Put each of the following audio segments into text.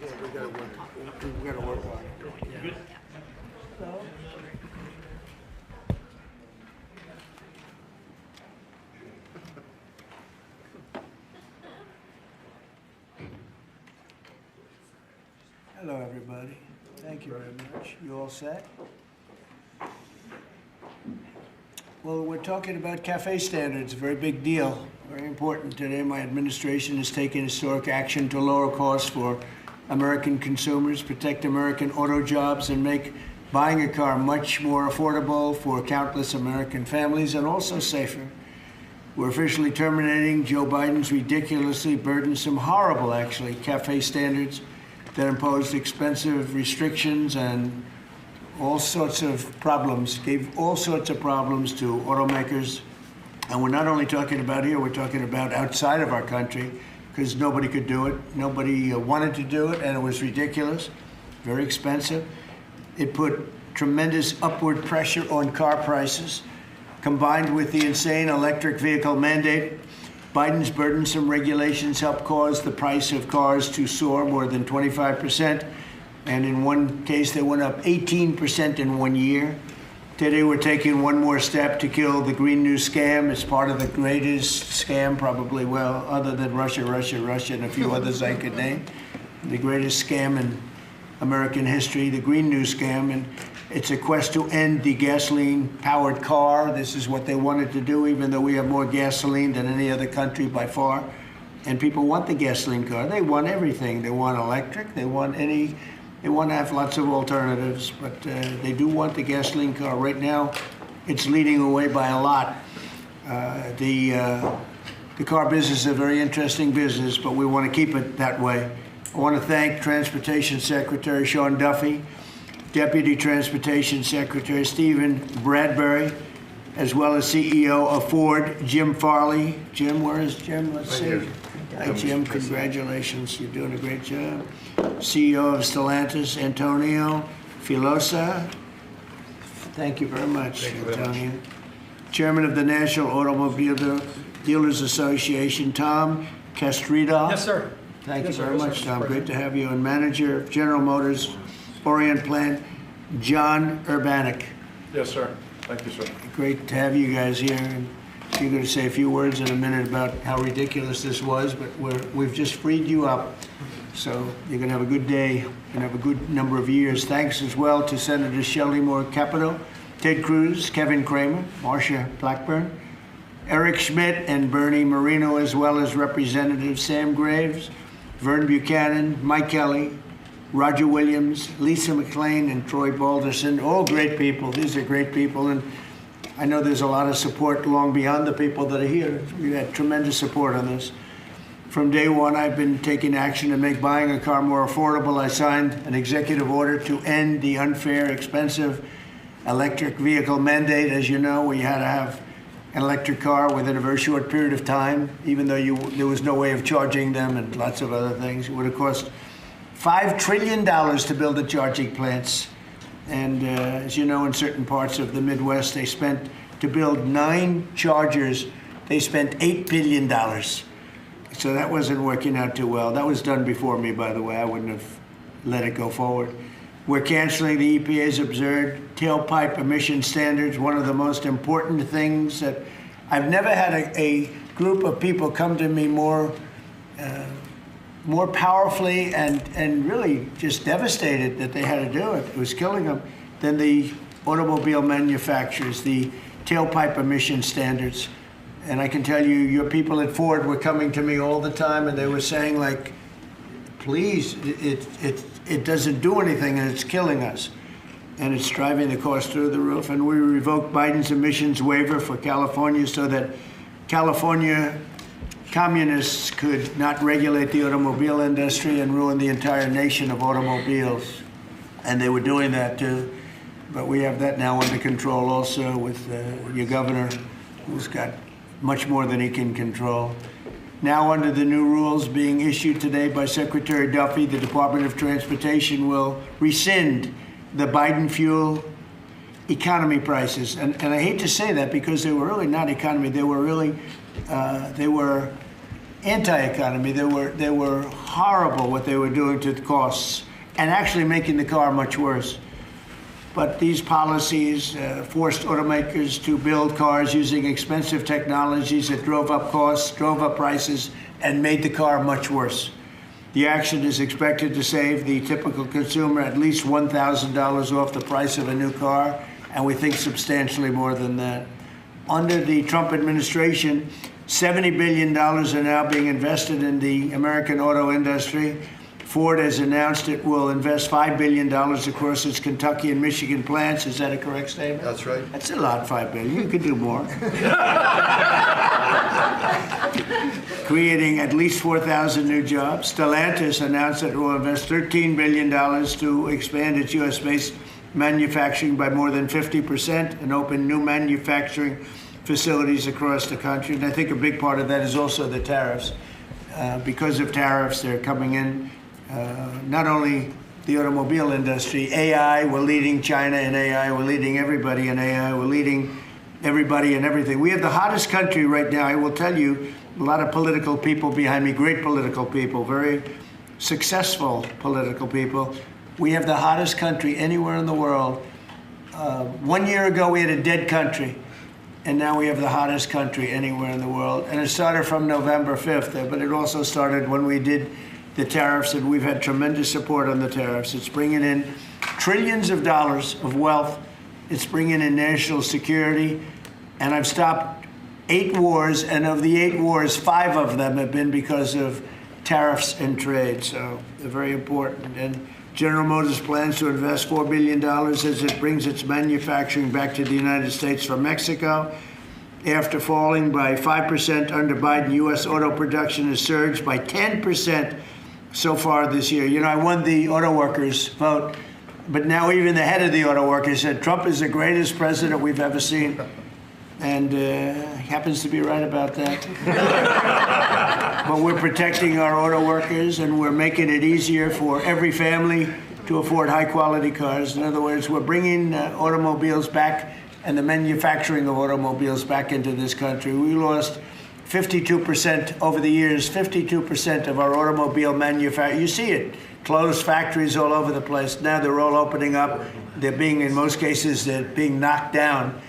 Yeah, we gotta work on it. Hello, everybody. Thank you very much. You all set? Well, we're talking about cafe standards, a very big deal, very important today. My administration is taking historic action to lower costs for American consumers, protect American auto jobs, and make buying a car much more affordable for countless American families and also safer. We're officially terminating Joe Biden's ridiculously burdensome, horrible, actually, cafe standards that imposed expensive restrictions and all sorts of problems, gave all sorts of problems to automakers. And we're not only talking about here, we're talking about outside of our country, because nobody could do it. Nobody wanted to do it, and it was ridiculous, very expensive. It put tremendous upward pressure on car prices, combined with the insane electric vehicle mandate. Biden's burdensome regulations helped cause the price of cars to soar more than 25%. And in one case, they went up 18% in 1 year. Today, we're taking one more step to kill the Green New scam. It's part of the greatest scam, probably, well, other than Russia, and a few others I could name. The greatest scam in American history, the Green New scam. And it's a quest to end the gasoline-powered car. This is what they wanted to do, even though we have more gasoline than any other country by far. And people want the gasoline car. They want everything. They want electric. They want to have lots of alternatives, but they do want the gasoline car. Right now, it's leading away by a lot. The car business is a very interesting business, but we want to keep it that way. I want to thank Transportation Secretary Sean Duffy, Deputy Transportation Secretary Stephen Bradbury, as well as CEO of Ford, Jim Farley. Jim, where is Jim? Let's see. Hi, Jim. Congratulations. You're doing a great job. CEO of Stellantis, Antonio Filosa. Thank you very much, Antonio. Chairman of the National Automobile Dealers Association, Tom Castrida. Yes, sir. Thank you very much, Tom. Great to have you. And Manager of General Motors Orient Plant, John Urbanek. Yes, sir. Thank you, sir. Great to have you guys here. And you're going to say a few words in a minute about how ridiculous this was, but we've just freed you up. So you're going to have a good day and have a good number of years. Thanks as well to Senator Shelley Moore Capito, Ted Cruz, Kevin Cramer, Marsha Blackburn, Eric Schmidt, and Bernie Marino, as well as Representatives Sam Graves, Vern Buchanan, Mike Kelly, Roger Williams, Lisa McClain, and Troy Balderson. All great people. These are great people. And I know there's a lot of support long beyond the people that are here. We've had tremendous support on this. From day one, I've been taking action to make buying a car more affordable. I signed an executive order to end the unfair, expensive electric vehicle mandate. As you know, we had to have an electric car within a very short period of time, even though there was no way of charging them and lots of other things. It would have cost $5 trillion to build the charging plants. And as you know, in certain parts of the Midwest, they spent, to build 9 chargers, they spent $8 billion. So that wasn't working out too well. That was done before me, by the way. I wouldn't have let it go forward. We're canceling the EPA's absurd tailpipe emission standards, one of the most important things that I've never had a group of people come to me more powerfully and really just devastated that they had to do it. It was killing them than the automobile manufacturers, the tailpipe emission standards. And I can tell you, your people at Ford were coming to me all the time, and they were saying, like, please, it doesn't do anything, and it's killing us. And it's driving the cost through the roof. And we revoked Biden's emissions waiver for California so that California communists could not regulate the automobile industry and ruin the entire nation of automobiles. And they were doing that, too. But we have that now under control also with your governor, who's got much more than he can control. Now, under the new rules being issued today by Secretary Duffy, the Department of Transportation will rescind the Biden fuel economy prices. And I hate to say that because they were really not economy. They were really, they were anti-economy. They were horrible what they were doing to the costs and actually making the car much worse. But these policies forced automakers to build cars using expensive technologies that drove up costs, drove up prices, and made the car much worse. The action is expected to save the typical consumer at least $1,000 off the price of a new car, and we think substantially more than that. Under the Trump administration, $70 billion are now being invested in the American auto industry. Ford has announced it will invest $5 billion across its Kentucky and Michigan plants. Is that a correct statement? That's right. That's a lot, $5 billion. You could do more. Creating at least 4,000 new jobs. Stellantis announced that it will invest $13 billion to expand its U.S.-based manufacturing by more than 50% and open new manufacturing facilities across the country. And I think a big part of that is also the tariffs. Because of tariffs, they're coming in. Not only the automobile industry, AI, we're leading China in AI, we're leading everybody in AI, we're leading everybody in everything. We have the hottest country right now. I will tell you, a lot of political people behind me, great political people, very successful political people. We have the hottest country anywhere in the world. 1 year ago, we had a dead country, and now we have the hottest country anywhere in the world. And it started from November 5th, but it also started when we did the tariffs, and we've had tremendous support on the tariffs. It's bringing in trillions of dollars of wealth. It's bringing in national security. And I've stopped 8 wars, and of the 8 wars, 5 of them have been because of tariffs and trade. So they're very important. And General Motors plans to invest $4 billion as it brings its manufacturing back to the United States from Mexico. After falling by 5% under Biden, U.S. auto production has surged by 10% so far this year. You know, I won the auto workers vote, but now even the head of the auto workers said Trump is the greatest president we've ever seen. And he happens to be right about that. But we're protecting our auto workers, and we're making it easier for every family to afford high-quality cars. In other words, we're bringing automobiles back and the manufacturing of automobiles back into this country. We lost 52% over the years, 52% of our automobile manufacturing. You see it, closed factories all over the place. Now they're all opening up. They're being, in most cases, they're being knocked down,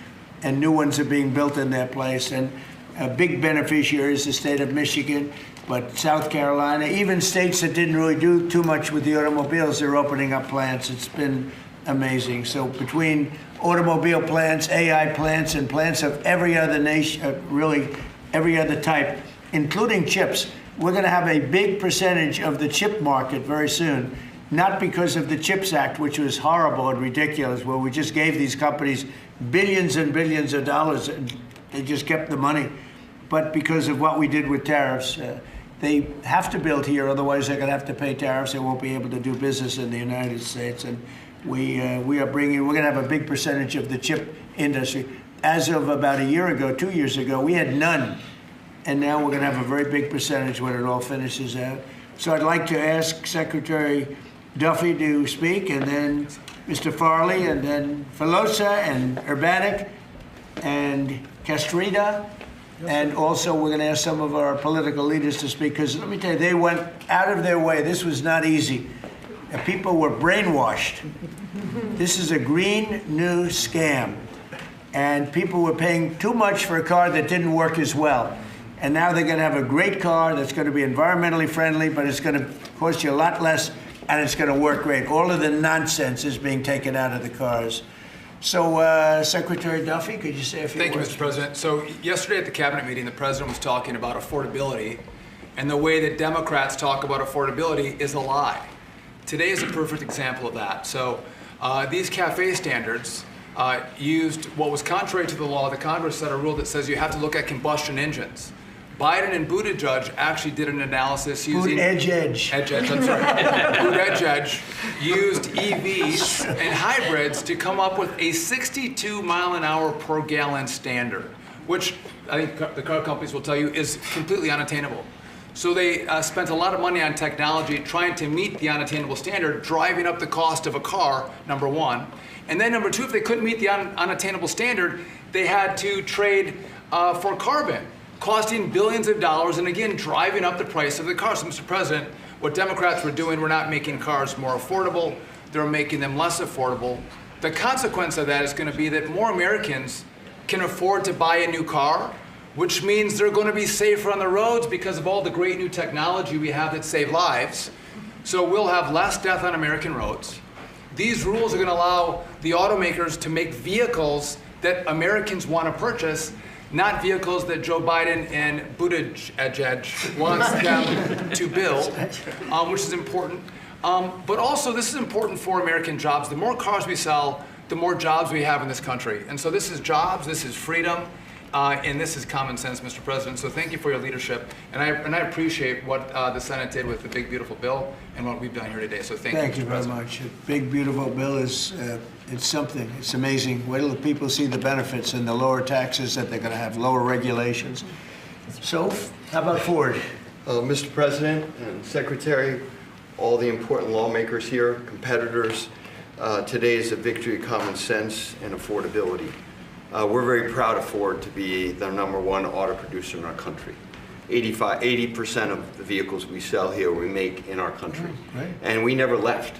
and new ones are being built in their place. And a big beneficiary is the state of Michigan, but South Carolina, even states that didn't really do too much with the automobiles, they're opening up plants. It's been amazing. So between automobile plants, AI plants, and plants of every other nation, really every other type, including chips, we're going to have a big percentage of the chip market very soon. Not because of the CHIPS Act, which was horrible and ridiculous, where we just gave these companies billions and billions of dollars and they just kept the money, but because of what we did with tariffs. They have to build here, otherwise they're going to have to pay tariffs. They won't be able to do business in the United States. And we're going to have a big percentage of the chip industry. As of about a year ago, 2 years ago, we had none. And now we're going to have a very big percentage when it all finishes out. So I'd like to ask Secretary Duffy to speak, and then Mr. Farley, and then Filosa, and Urbanik, and Castrita. And also we're going to ask some of our political leaders to speak, because let me tell you, they went out of their way. This was not easy. People were brainwashed. This is a green new scam. And people were paying too much for a car that didn't work as well. And now they're going to have a great car that's going to be environmentally friendly, but it's going to cost you a lot less, and it's going to work great. All of the nonsense is being taken out of the cars. So, Secretary Duffy, could you say a few words? Thank you, Mr. President. So yesterday at the cabinet meeting, the president was talking about affordability, and the way that Democrats talk about affordability is a lie. Today is a perfect example of that. So these CAFE standards used what was contrary to the law. The Congress set a rule that says you have to look at combustion engines. Biden and Buttigieg actually did an analysis using... Edge. I'm sorry. Buttigieg used EVs and hybrids to come up with a 62 mile an hour per gallon standard, which I think the car companies will tell you is completely unattainable. So they spent a lot of money on technology trying to meet the unattainable standard, driving up the cost of a car, number one. And then number two, if they couldn't meet the unattainable standard, they had to trade for carbon. costing billions of dollars, and again, driving up the price of the cars. So, Mr. President, what Democrats were doing, we're not making cars more affordable, they're making them less affordable. The consequence of that is going to be that more Americans can afford to buy a new car, which means they're going to be safer on the roads because of all the great new technology we have that save lives. So we'll have less death on American roads. These rules are going to allow the automakers to make vehicles that Americans want to purchase, not vehicles that Joe Biden and Buttigieg wants them to build, which is important. But also, this is important for American jobs. The more cars we sell, the more jobs we have in this country. And so this is jobs, this is freedom, and this is common sense, Mr. President. So thank you for your leadership. And I appreciate what the Senate did with the big, beautiful bill and what we've done here today. So thank you, Thank you Mr. very President. much. A big, beautiful bill is, it's something. It's amazing. Wait till the people see the benefits and the lower taxes that they're going to have, lower regulations. So, how about Ford? Mr. President and Secretary, all the important lawmakers here, competitors, today is a victory of common sense and affordability. We're very proud of Ford to be the #1 auto producer in our country. 80% of the vehicles we sell here we make in our country. Right. And we never left,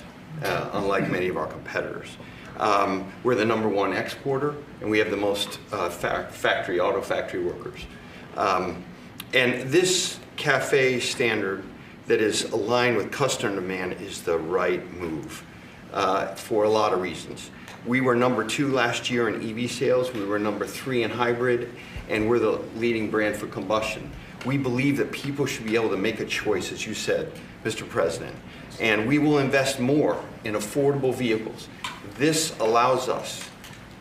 unlike many of our competitors. We're the #1 exporter, and we have the most auto factory workers. And this CAFE standard that is aligned with customer demand is the right move for a lot of reasons. We were #2 last year in EV sales, we were #3 in hybrid, and we're the leading brand for combustion. We believe that people should be able to make a choice, as you said, Mr. President, and we will invest more in affordable vehicles. This allows us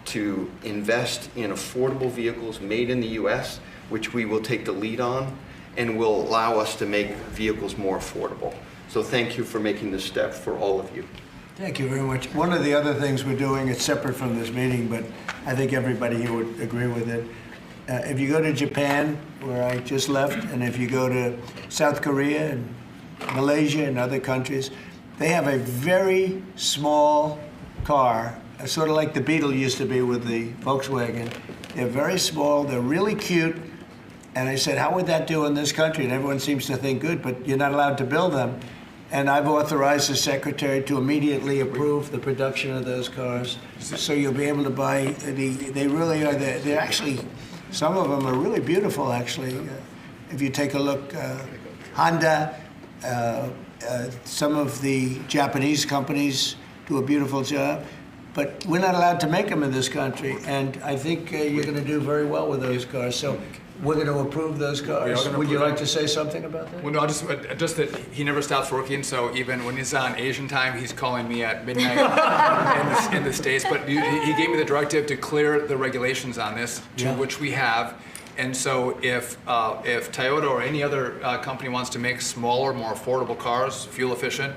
to invest in affordable vehicles made in the U.S., which we will take the lead on, and will allow us to make vehicles more affordable. So thank you for making this step for all of you. Thank you very much. One of the other things we're doing, it's separate from this meeting, but I think everybody here would agree with it. If you go to Japan, where I just left, and if you go to South Korea and Malaysia and other countries, they have a very small car, sort of like the Beetle used to be with the Volkswagen. They're very small, they're really cute. And I said, how would that do in this country? And everyone seems to think good, but you're not allowed to build them. And I've authorized the secretary to immediately approve the production of those cars. So you'll be able to buy, they really are, they're actually, some of them are really beautiful, actually. If you take a look, Honda, some of the Japanese companies do a beautiful job. But we're not allowed to make them in this country. And I think you're going to do very well with those cars. So we're going to approve those cars. Would you like to say something about that? Well, no, just that he never stops working, so even when he's on Asian time, he's calling me at midnight in the States. But he gave me the directive to clear the regulations on this, which we have. And so if Toyota or any other company wants to make smaller, more affordable cars, fuel efficient,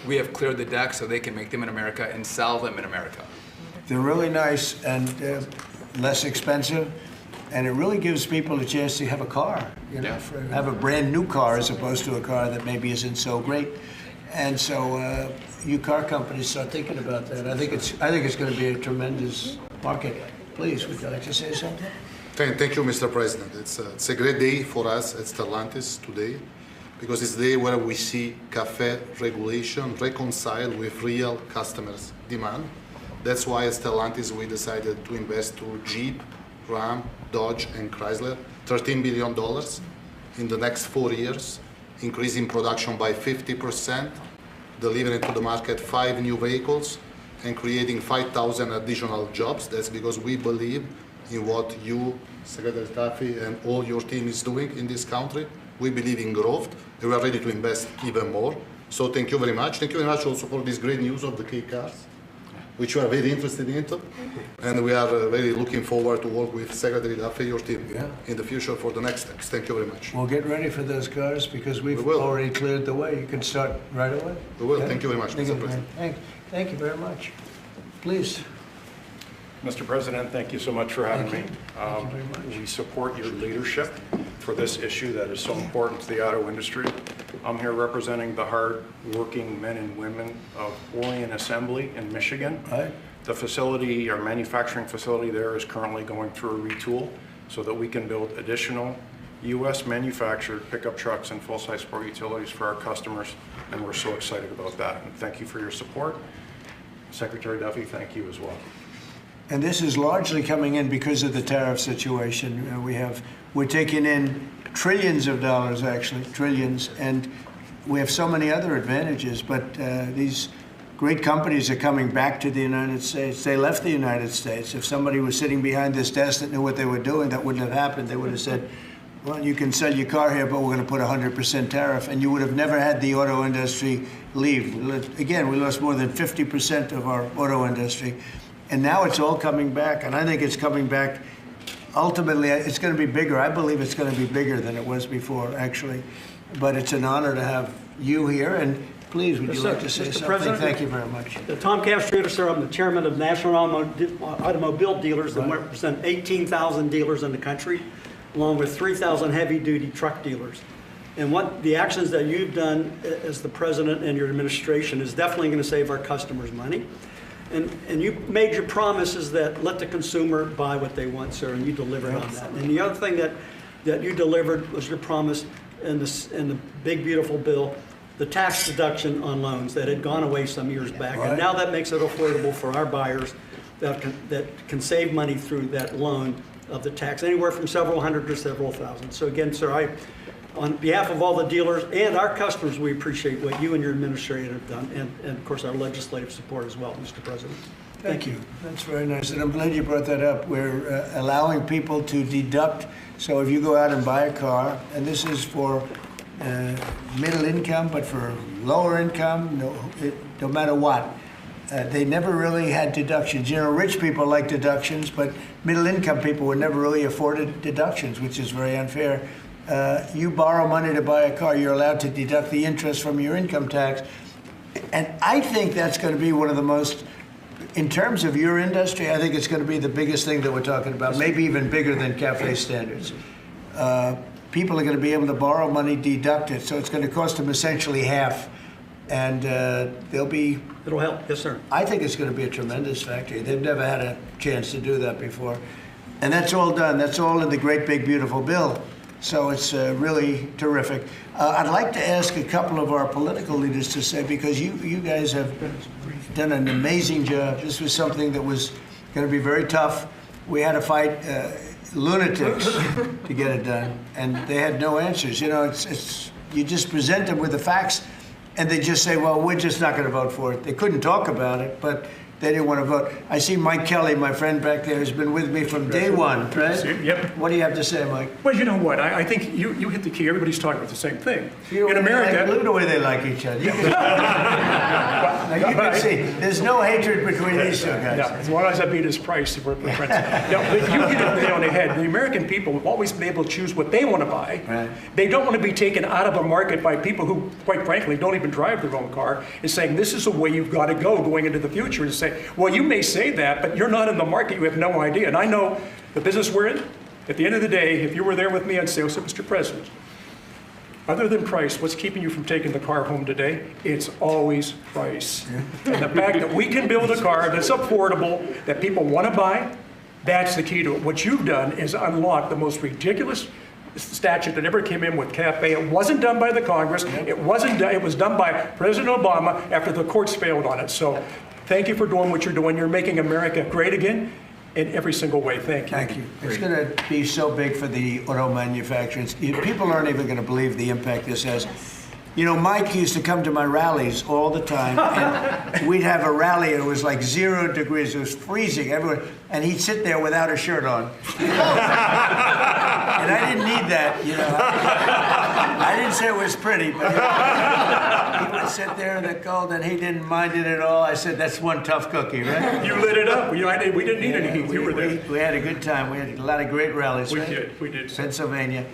we have cleared the deck so they can make them in America and sell them in America. They're really nice and less expensive. And it really gives people a chance to have a car, you know, have a brand new car as opposed to a car that maybe isn't so great. And so you car companies start thinking about that. I think it's going to be a tremendous market. Please, would you like to say something? Thank you, Mr. President. It's a great day for us at Stellantis today, because it's the day where we see CAFE regulation reconciled with real customers' demand. That's why at Stellantis we decided to invest through Jeep, Ram, Dodge, and Chrysler $13 billion in the next 4 years, increasing production by 50%, delivering to the market 5 new vehicles, and creating 5,000 additional jobs. That's because we believe in what you, Secretary Taffy, and all your team is doing in this country. We believe in growth, and we are ready to invest even more. So thank you very much. Thank you very much also for this great news of the K cars, which we are very interested in, and we are very looking forward to work with Secretary Duffy, your team, in the future for the next steps. Thank you very much. We'll get ready for those cars because we've already cleared the way. You can start right away. We will. Thank you very much, Mr. President. Thank you very much. Please. Mr. President, thank you so much for having me. Thank you very much. We support your leadership for this issue that is so important to the auto industry. I'm here representing the hard-working men and women of Orion Assembly in Michigan. Right. The facility, our manufacturing facility there, is currently going through a retool so that we can build additional U.S. manufactured pickup trucks and full-size sport utilities for our customers, and we're so excited about that. And thank you for your support. Secretary Duffy, thank you as well. And this is largely coming in because of the tariff situation. We're taking in trillions of dollars, actually, trillions, and we have so many other advantages, but these great companies are coming back to the United States. They left the United States. If somebody was sitting behind this desk that knew what they were doing, that wouldn't have happened. They would have said, well, you can sell your car here, but we're going to put 100% tariff, and you would have never had the auto industry leave. Again, we lost more than 50% of our auto industry, and now it's all coming back, and I think it's coming back. Ultimately, it's going to be bigger. I believe it's going to be bigger than it was before, actually. But it's an honor to have you here, and please, would you like to say Mr. something? President, Thank you very much. Tom Castrator, sir. I'm the chairman of National Automobile Dealers that represent 18,000 dealers in the country, along with 3,000 heavy-duty truck dealers. And what the actions that you've done as the president and your administration is definitely going to save our customers money. And you made your promises that let the consumer buy what they want, sir, and you delivered on that. And the other thing that you delivered was your promise in the big, beautiful bill, the tax deduction on loans that had gone away some years back. Right. And now that makes it affordable for our buyers that can save money through that loan of the tax, anywhere from several hundred to several thousand. So again, sir, on behalf of all the dealers and our customers, we appreciate what you and your administration have done, and of course our legislative support as well, Mr. President. Thank you. That's very nice, and I'm glad you brought that up. We're allowing people to deduct. So if you go out and buy a car, and this is for middle income, but for lower income, no matter what, they never really had deductions. You know, rich people like deductions, but middle income people were never really afforded deductions, which is very unfair. You borrow money to buy a car, you're allowed to deduct the interest from your income tax. And I think that's going to be one of the most, in terms of your industry, I think it's going to be the biggest thing that we're talking about, maybe even bigger than cafe standards. People are going to be able to borrow money, deduct it, so it's going to cost them essentially half. And they'll be... It'll help, yes, sir. I think it's going to be a tremendous factory. They've never had a chance to do that before. And that's all done. That's all in the great, big, beautiful bill. So it's really terrific. I'd like to ask a couple of our political leaders to say, because you guys have done an amazing job. This was something that was going to be very tough. We had to fight lunatics to get it done, and they had no answers. You know, you just present them with the facts, and they just say, well, we're just not going to vote for it. They couldn't talk about it, but they didn't want to vote. I see Mike Kelly, my friend back there, has been with me from day one, right? Yep. What do you have to say, Mike? Well, you know what? I think you hit the key. Everybody's talking about the same thing. In America, Look at the way they like each other. Now, you can see, there's no hatred between these two guys. no, as long as I beat his price, we're friends. No, but you hit it nail on the head. The American people have always been able to choose what they want to buy. Right. They don't want to be taken out of a market by people who, quite frankly, don't even drive their own car, and saying this is the way you've got to go going into the future. And say, well, you may say that, but you're not in the market. You have no idea. And I know the business we're in. At the end of the day, if you were there with me, I'd say, oh, so Mr. President, other than price, what's keeping you from taking the car home today? It's always price. Yeah. And the fact that we can build a car that's affordable, that people want to buy, that's the key to it. What you've done is unlock the most ridiculous statute that ever came in with CAFE. It wasn't done by the Congress. It was done by President Obama after the courts failed on it. So thank you for doing what you're doing. You're making America great again in every single way. Thank you. Thank you. It's going to be so big for the auto manufacturers. People aren't even going to believe the impact this has. You know, Mike used to come to my rallies all the time, and we'd have a rally, and it was like 0 degrees. It was freezing everywhere, and he'd sit there without a shirt on. And I didn't need that, you know. I didn't say it was pretty, but he would sit there in the cold, and he didn't mind it at all. I said, that's one tough cookie, right? You lit it up. We didn't need any heat. You were there. We had a good time. We had a lot of great rallies, We right? did. We did. Pennsylvania.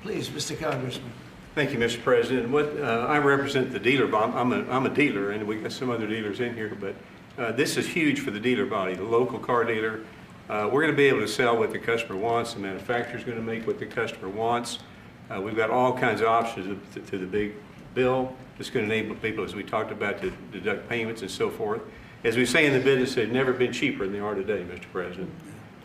Please, Mr. Congressman. Thank you, Mr. President. I represent the dealer body. I'm a dealer, and we got some other dealers in here, but this is huge for the dealer body, the local car dealer. We're going to be able to sell what the customer wants. The manufacturer's going to make what the customer wants. We've got all kinds of options to the big bill. It's going to enable people, as we talked about, to deduct payments and so forth. As we say in the business, they've never been cheaper than they are today, Mr. President.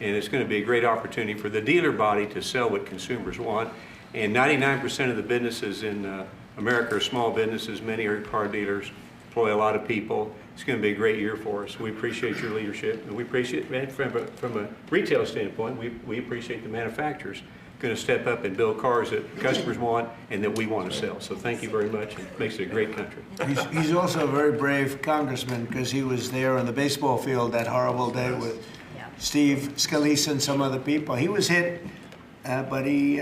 And it's going to be a great opportunity for the dealer body to sell what consumers want. And 99% of the businesses in America are small businesses. Many are car dealers, employ a lot of people. It's going to be a great year for us. We appreciate your leadership, and we appreciate, from a retail standpoint, we appreciate the manufacturers going to step up and build cars that customers want and that we want to sell. So thank you very much. It makes it a great country. He's also a very brave congressman because he was there on the baseball field that horrible day with Steve Scalise and some other people. He was hit, but he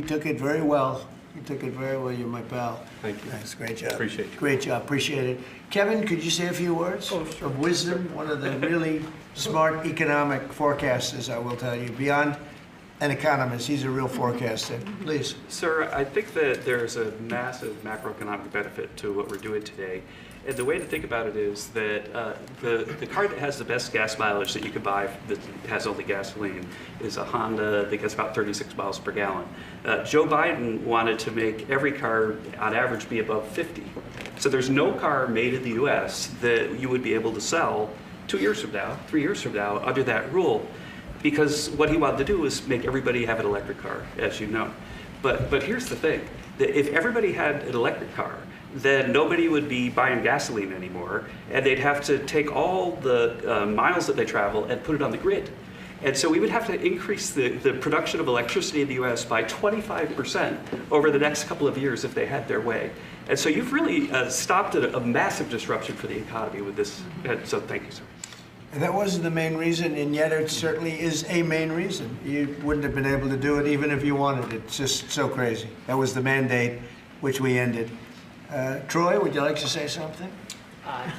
took it very well. He took it very well. You're my pal. Thank you. That's a great job. Appreciate you. Great job. Appreciate it. Kevin, could you say a few words of wisdom? One of the really smart economic forecasters, I will tell you. Beyond an economist, he's a real forecaster. Please. Sir, I think that there's a massive macroeconomic benefit to what we're doing today. And the way to think about it is that the car that has the best gas mileage that you could buy that has only gasoline is a Honda that gets about 36 miles per gallon. Joe Biden wanted to make every car on average be above 50. So there's no car made in the US that you would be able to sell 2 years from now, 3 years from now under that rule. Because what he wanted to do was make everybody have an electric car, as you know. But here's the thing, that if everybody had an electric car, then nobody would be buying gasoline anymore, and they'd have to take all the miles that they travel and put it on the grid. And so we would have to increase the production of electricity in the US by 25% over the next couple of years if they had their way. And so you've really stopped a massive disruption for the economy with this. And so thank you, sir. That wasn't the main reason, and yet it certainly is a main reason. You wouldn't have been able to do it even if you wanted it. It's just so crazy. That was the mandate, which we ended. Troy, would you like to say something?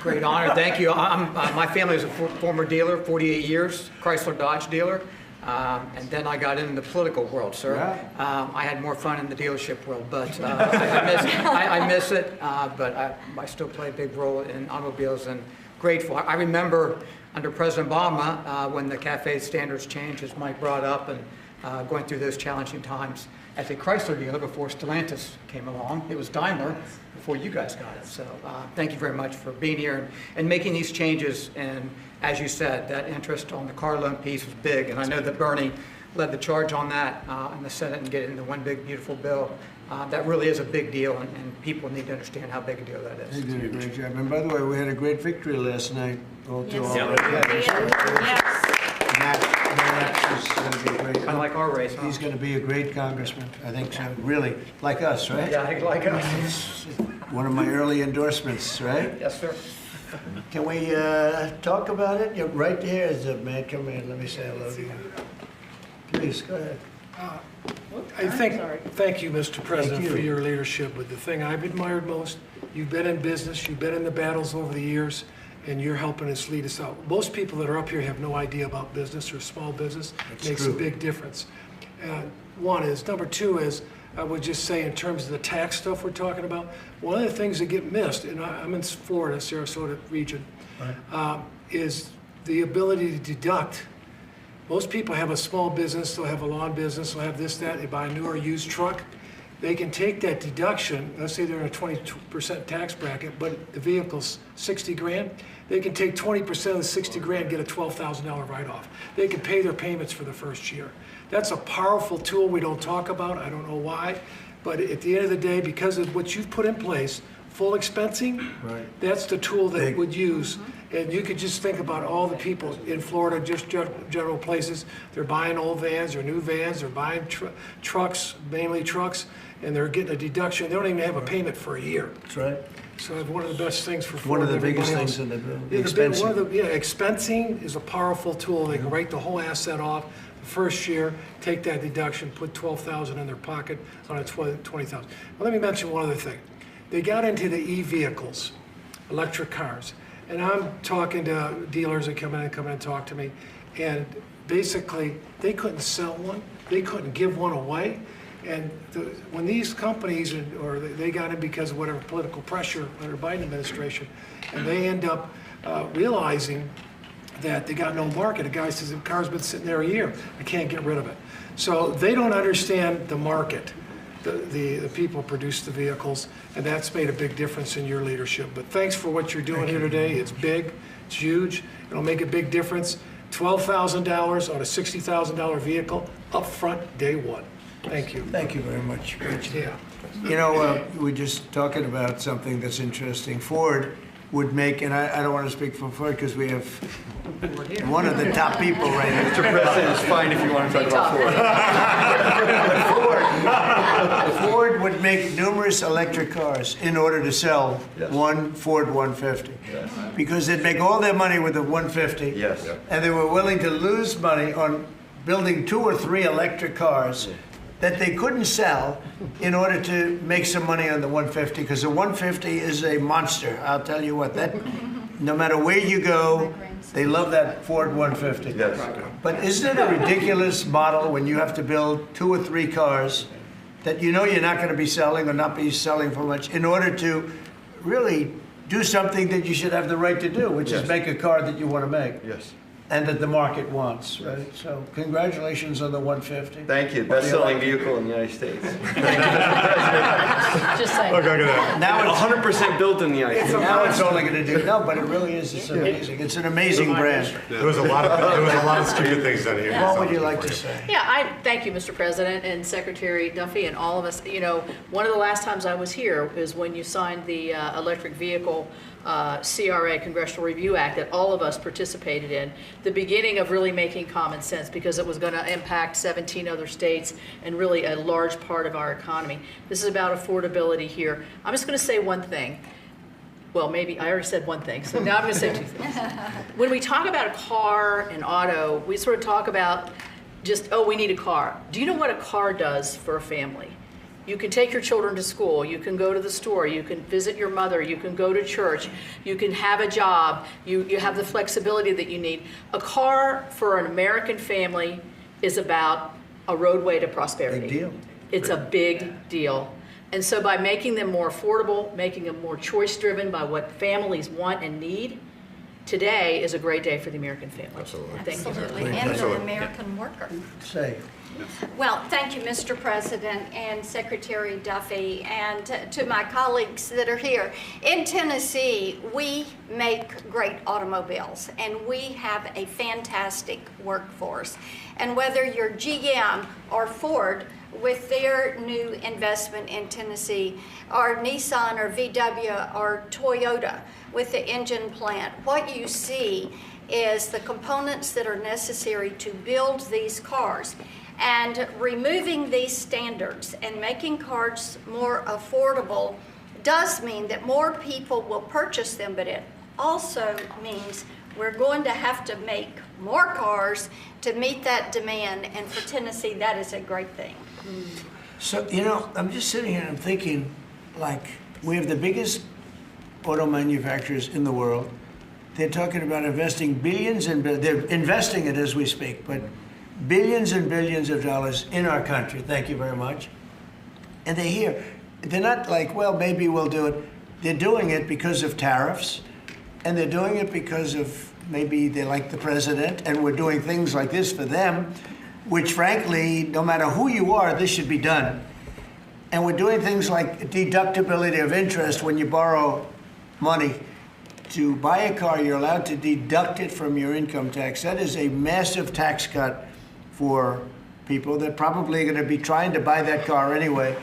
Great honor, thank you. My family is a former dealer, 48 years, Chrysler Dodge dealer. And then I got into the political world, sir. Yeah. I had more fun in the dealership world, but I miss it, but I still play a big role in automobiles and grateful. I remember under President Obama when the CAFE standards changed, as Mike brought up, and going through those challenging times as a Chrysler dealer before Stellantis came along. It was Daimler before you guys got it. So thank you very much for being here and making these changes. And as you said, that interest on the car loan piece was big. And I know that Bernie led the charge on that in the Senate and get it into one big, beautiful bill. That really is a big deal, and people need to understand how big a deal that is. They did a great job. And by the way, we had a great victory last night. Matt is going to be great. Kind of like our race, huh? He's going to be a great congressman. I think so. Really, like us, right? Yeah, like us. One of my early endorsements, right? Yes, sir. Can we talk about it? You're right there is a man. Come in. Let me say hello to you. Please, go ahead. Thank you, Mr. President, Thank you. for your leadership. But the thing I've admired most, you've been in business, you've been in the battles over the years, and you're helping us lead us out. Most people that are up here have no idea about business or small business. That's It makes true. a big difference. One is. Number two is, I would just say in terms of the tax stuff we're talking about, one of the things that get missed, and I'm in Florida, Sarasota region, is the ability to deduct. Most people have a small business, they'll have a lawn business, they'll have this, that, they buy a new or used truck. They can take that deduction, let's say they're in a 20% tax bracket, but the vehicle's 60 grand, they can take 20% of the 60 grand, get a $12,000 write-off. They can pay their payments for the first year. That's a powerful tool we don't talk about, I don't know why, but at the end of the day, because of what you've put in place, full expensing, Right. that's the tool that Big. would use. And you could just think about all the people in Florida, just general places, they're buying old vans or new vans, they're buying trucks, mainly trucks, and they're getting a deduction. They don't even have a payment for a year. That's right. So it's one of the best things for One Florida. of the and everybody biggest else. things in the Yeah, expensing. expensing is a powerful tool. They can write the whole asset off the first year, take that deduction, put $12,000 in their pocket on a $20,000. Well, let me mention one other thing. They got into the e-vehicles, electric cars. And I'm talking to dealers that come in and talk to me, and basically they couldn't sell one, they couldn't give one away. And when these companies, or they got in because of whatever political pressure under Biden administration, and they end up realizing that they got no market. A guy says, the car's been sitting there a year, I can't get rid of it. So they don't understand the market. The people produce the vehicles, and that's made a big difference in your leadership. But thanks for what you're doing here today. It's big, it's huge, it'll make a big difference. $12,000 on a $60,000 vehicle up front day one. Thank you. Thank you very much. Great. Yeah. You know, we're just talking about something that's interesting. Ford would make, and I don't want to speak for Ford because we have one of the top people right here. Mr. President, it's fine if you want to talk about Ford. Ford would make numerous electric cars in order to sell one Ford 150. Yes. Because they'd make all their money with the 150. Yes. And they were willing to lose money on building 2 or 3 electric cars that they couldn't sell in order to make some money on the 150, because the 150 is a monster. I'll tell you what, that no matter where you go, they love that Ford 150. Yes. But isn't it a ridiculous model when you have to build 2 or 3 cars that you know you're not going to be selling or not be selling for much in order to really do something that you should have the right to do, which is make a car that you want to make? Yes. And that the market wants, right? So congratulations on the 150. Thank you. Best-selling vehicle in the United States. Just saying. Now it's 100% built in the United States. now it's only going to do no, but it really is. It's amazing. It's an amazing brand. There was a lot of stupid things done here. What would you like to say? Yeah, I thank you, Mr. President, and Secretary Duffy, and all of us. You know, one of the last times I was here is when you signed the electric vehicle CRA, Congressional Review Act, that all of us participated in, the beginning of really making common sense, because it was going to impact 17 other states and really a large part of our economy. This is about affordability here. I'm just going to say one thing. Well, maybe I already said one thing, so now I'm going to say 2 things. When we talk about a car and auto, we sort of talk about just, oh, we need a car. Do you know what a car does for a family? You can take your children to school, you can go to the store, you can visit your mother, you can go to church, you can have a job, you have the flexibility that you need. A car for an American family is about a roadway to prosperity. Big deal. It's a big deal. And so by making them more affordable, making them more choice-driven by what families want and need, today is a great day for the American family. Absolutely. Thank you. Absolutely, and the American worker. Say. Well, thank you, Mr. President and Secretary Duffy, and to my colleagues that are here. In Tennessee, we make great automobiles, and we have a fantastic workforce. And whether you're GM or Ford, with their new investment in Tennessee, or Nissan or VW or Toyota with the engine plant, what you see is the components that are necessary to build these cars. And removing these standards and making cars more affordable does mean that more people will purchase them, but it also means we're going to have to make more cars to meet that demand, and for Tennessee, that is a great thing. So, you know, I'm just sitting here and I'm thinking, like, we have the biggest auto manufacturers in the world. They're talking about investing billions and they're investing it as we speak, but billions and billions of dollars in our country. Thank you very much. And they're here. They're not like, well, maybe we'll do it. They're doing it because of tariffs, and they're doing it because of maybe they like the president, and we're doing things like this for them, which frankly, no matter who you are, this should be done. And we're doing things like deductibility of interest. When you borrow money to buy a car, you're allowed to deduct it from your income tax. That is a massive tax cut for people that probably are going to be trying to buy that car anyway.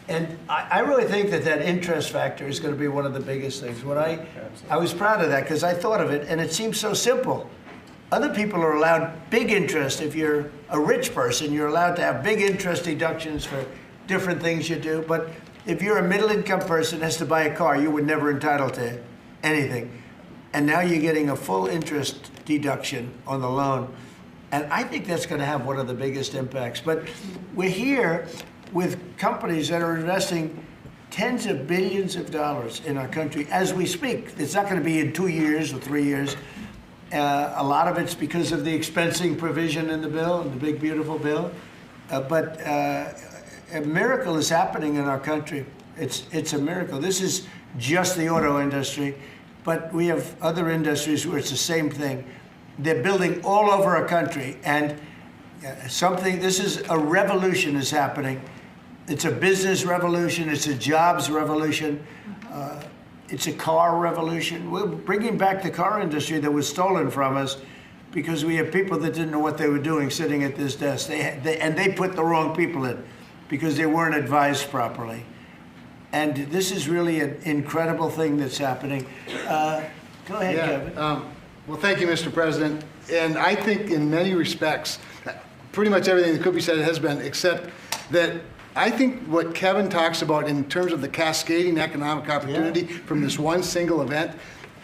And I really think that that interest factor is going to be one of the biggest things. When I was proud of that because I thought of it, and it seems so simple. Other people are allowed big interest. If you're a rich person, you're allowed to have big interest deductions for different things you do. But if you're a middle-income person that has to buy a car, you were never entitled to anything. And now you're getting a full interest deduction on the loan. And I think that's going to have one of the biggest impacts. But we're here with companies that are investing tens of billions of dollars in our country as we speak. It's not going to be in 2 years or 3 years. A lot of it's because of the expensing provision in the bill, in the big, beautiful bill. But a miracle is happening in our country. It's a miracle. This is just the auto industry, but we have other industries where it's the same thing. They're building all over our country, and this is a revolution is happening. It's a business revolution. It's a jobs revolution. It's a car revolution. We're bringing back the car industry that was stolen from us because we have people that didn't know what they were doing sitting at this desk. And they put the wrong people in. because they weren't advised properly. And this is really an incredible thing that's happening. Go ahead, Kevin. Well, thank you, Mr. President. And I think in many respects, pretty much everything that could be said has been, except that I think what Kevin talks about in terms of the cascading economic opportunity from this one single event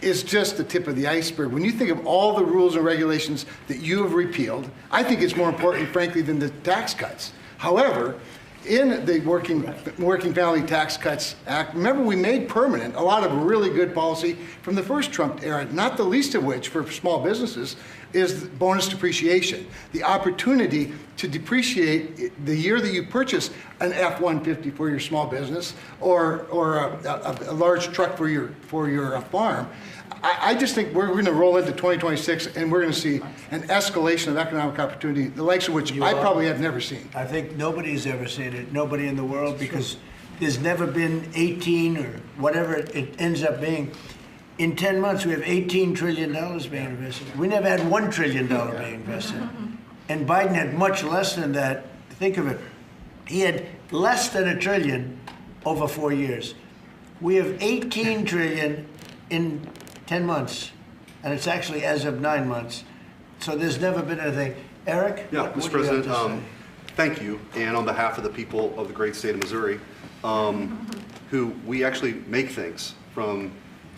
is just the tip of the iceberg. When you think of all the rules and regulations that you have repealed, I think it's more important, frankly, than the tax cuts. However, in the Working Family Tax Cuts Act, remember we made permanent a lot of really good policy from the first Trump era, not the least of which for small businesses is bonus depreciation. The opportunity to depreciate the year that you purchase an F-150 for your small business or a large truck for your farm. I just think we're going to roll into 2026 and we're going to see an escalation of economic opportunity, the likes of which I probably have never seen. I think nobody's ever seen it, nobody in the world, because there's never been 18 or whatever it ends up being. In 10 months, we have $18 trillion being invested. We never had $1 trillion being invested. And Biden had much less than that. Think of it. He had less than $1 trillion over 4 years. We have $18 trillion in 10 months, and it's actually as of 9 months. So there's never been anything. Eric? Yeah, Mr. President, thank you. And on behalf of the people of the great state of Missouri, who we actually make things from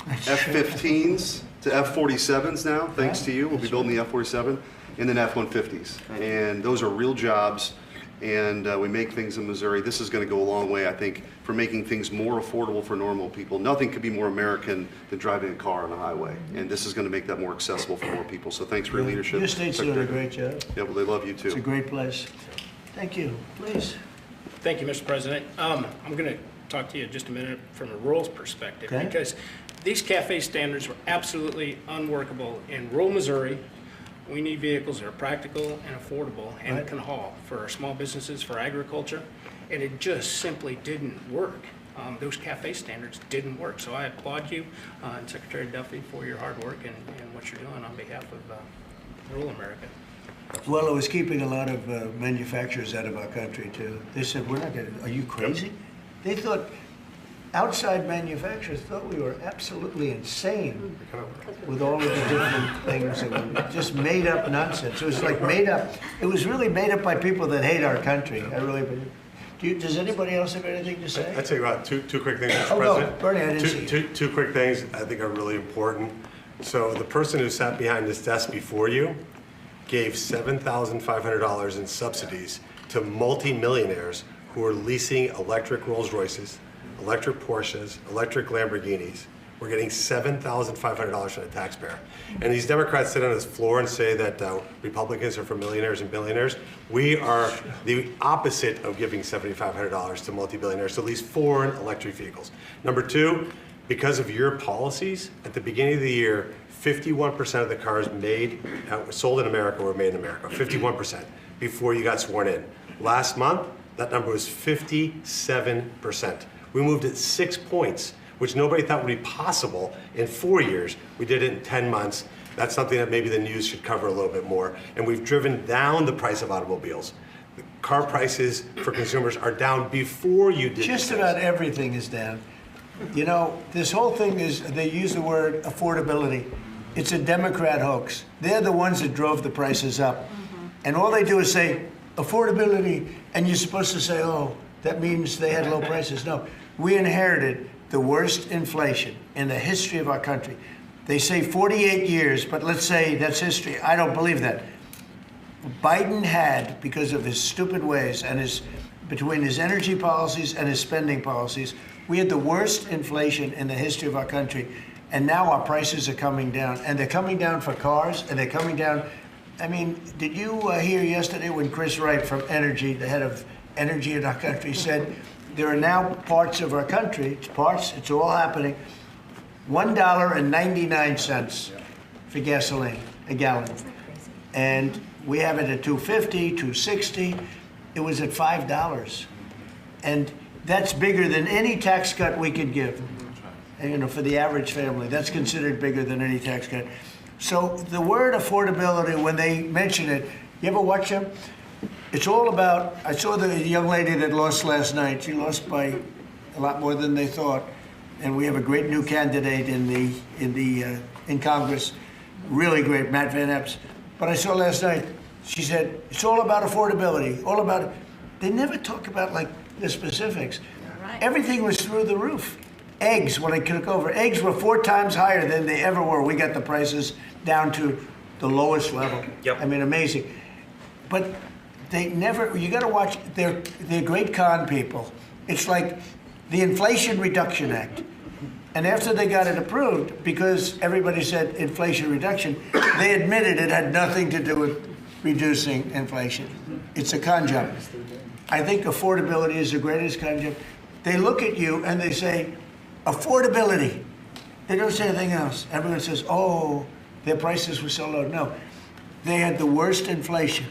F-15s to F-47s now, thanks to you. We'll be building the F-47 and then F-150s. And those are real jobs, and we make things in Missouri. This is going to go a long way, I think, for making things more affordable for normal people. Nothing could be more American than driving a car on a highway, and this is going to make that more accessible for more people. So thanks for your leadership. Your state's doing a great job. Yeah, well, they love you too. It's a great place. Thank you. Please. Thank you, Mr. President. I'm going to talk to you just a minute from a rural perspective, because these CAFE standards were absolutely unworkable in rural Missouri. We need vehicles that are practical and affordable and can haul for our small businesses, for agriculture, and it just simply didn't work. Those CAFE standards didn't work. So I applaud you and Secretary Duffy for your hard work and what you're doing on behalf of rural America. Well, it was keeping a lot of manufacturers out of our country, too. They said, we're not going to, are you crazy? They thought, outside manufacturers thought we were absolutely insane with all of the different things that were just made up nonsense. It was like made up. It was really made up by people that hate our country. I really believe. Does anybody else have anything to say? I'd say about two quick things, Mr. Oh, President. no, Bernie, I didn't see you. Two quick things I think are really important. So the person who sat behind this desk before you gave $7,500 in subsidies to multi-millionaires who are leasing electric Rolls Royces, electric Porsches, electric Lamborghinis. We're getting $7,500 from the taxpayer. And these Democrats sit on this floor and say that Republicans are for millionaires and billionaires. We are the opposite of giving $7,500 to multi-billionaires to lease foreign electric vehicles. Number two, because of your policies, at the beginning of the year, 51% of the cars sold in America were made in America, 51%, before you got sworn in. Last month, that number was 57%. We moved it 6 points, which nobody thought would be possible in 4 years. We did it in 10 months. That's something that maybe the news should cover a little bit more. And we've driven down the price of automobiles. The car prices for consumers are down before you did. Just about everything is down. You know, this whole thing is, they use the word affordability. It's a Democrat hoax. They're the ones that drove the prices up. And all they do is say, affordability, and you're supposed to say, oh, that means they had low prices. No, we inherited the worst inflation in the history of our country. They say 48 years, but let's say that's history. I don't believe that. Biden had, because of his stupid ways and between his energy policies and his spending policies, we had the worst inflation in the history of our country. And now our prices are coming down. And they're coming down for cars, and they're coming down. I mean, did you hear yesterday when Chris Wright from Energy, the head of energy in our country, said there are now parts of our country, it's all happening, $1.99 for gasoline, a gallon. And we have it at $2.50, $2.60. It was at $5. And that's bigger than any tax cut we could give. You know, for the average family, that's considered bigger than any tax cut. So the word affordability, when they mention it, you ever watch them? It's all about, I saw the young lady that lost last night. She lost by a lot more than they thought. And we have a great new candidate in Congress, really great, Matt Van Epps. But I saw last night, she said, it's all about affordability, all about, they never talk about like the specifics. Right. Everything was through the roof. Eggs, when I took over, eggs were 4 times higher than they ever were. We got the prices down to the lowest level. Yep. I mean, amazing. But they never, you gotta watch, they're great con people. It's like the Inflation Reduction Act. And after they got it approved, because everybody said inflation reduction, they admitted it had nothing to do with reducing inflation. It's a con job. I think affordability is the greatest con job. They look at you and they say, affordability. They don't say anything else. Everyone says, oh, their prices were so low. No, they had the worst inflation.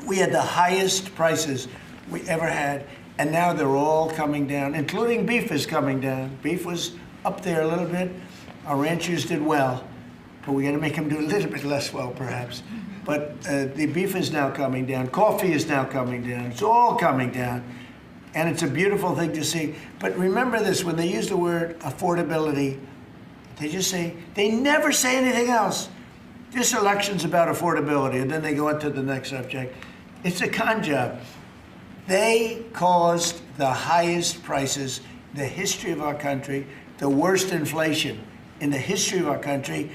We had the highest prices we ever had, and now they're all coming down, including beef is coming down. Beef was up there a little bit. Our ranchers did well, but we got to make them do a little bit less well, perhaps. But the beef is now coming down. Coffee is now coming down. It's all coming down, and it's a beautiful thing to see. But remember this, when they use the word affordability, they just say, they never say anything else. This election's about affordability, and then they go into the next subject. It's a con job. They caused the highest prices in the history of our country, the worst inflation in the history of our country,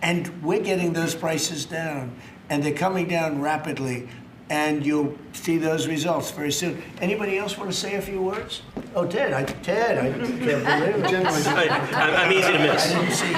and we're getting those prices down, and they're coming down rapidly, and you'll see those results very soon. Anybody else want to say a few words? Oh, Ted, I can't believe it. I'm easy to miss. I didn't see.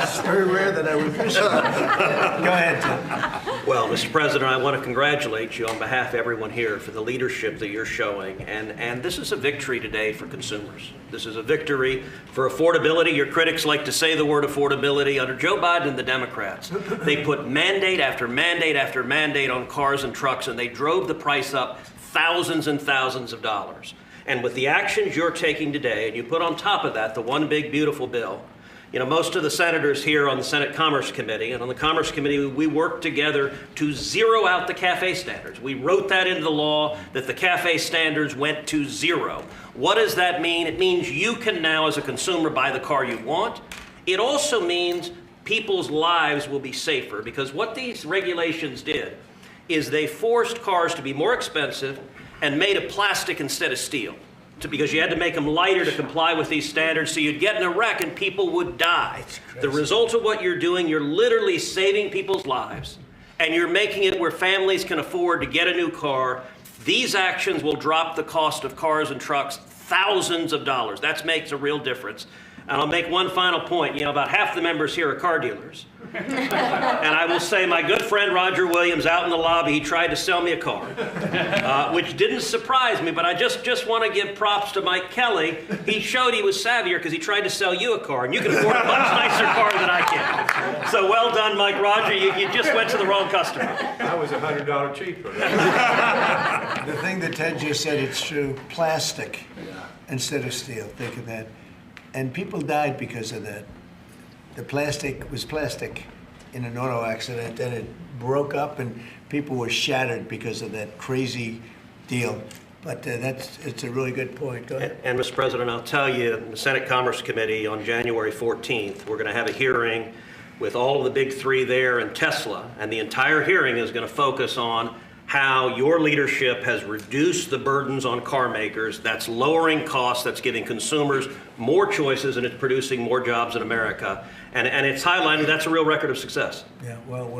It's very rare that I would miss it. Go ahead, Ted. Well, Mr. President, I want to congratulate you on behalf of everyone here for the leadership that you're showing. And this is a victory today for consumers. This is a victory for affordability. Your critics like to say the word affordability. Under Joe Biden and the Democrats, they put mandate after mandate after mandate on cars and trucks, and they drove the price up thousands and thousands of dollars. And with the actions you're taking today, and you put on top of that the one big beautiful bill, you know, most of the senators here on the Senate Commerce Committee, and on the Commerce Committee, we worked together to zero out the CAFE standards. We wrote that into the law that the CAFE standards went to zero. What does that mean? It means you can now, as a consumer, buy the car you want. It also means people's lives will be safer, because what these regulations did is they forced cars to be more expensive and made of plastic instead of steel, because you had to make them lighter to comply with these standards, so you'd get in a wreck and people would die. The result of what you're doing, you're literally saving people's lives, and you're making it where families can afford to get a new car. These actions will drop the cost of cars and trucks thousands of dollars. That makes a real difference. And I'll make one final point. You know, about half the members here are car dealers. And I will say my good friend Roger Williams out in the lobby, he tried to sell me a car, which didn't surprise me, but I just want to give props to Mike Kelly. He showed he was savvier because he tried to sell you a car, and you can afford a much nicer car than I can. So well done, Mike. Roger, you just went to the wrong customer. I was $100 cheaper. The thing that Ted just said, it's true. Plastic instead of steel. Think of that. And people died because of that. The plastic was plastic in an auto accident, and it broke up, and people were shattered because of that crazy deal. But it's a really good point. Go ahead. And Mr. President, I'll tell you, in the Senate Commerce Committee on January 14th, we're going to have a hearing with all of the big three there and Tesla, and the entire hearing is going to focus on how your leadership has reduced the burdens on car makers. That's lowering costs, that's giving consumers more choices, and it's producing more jobs in America. And it's highlighting that's a real record of success. Yeah, well,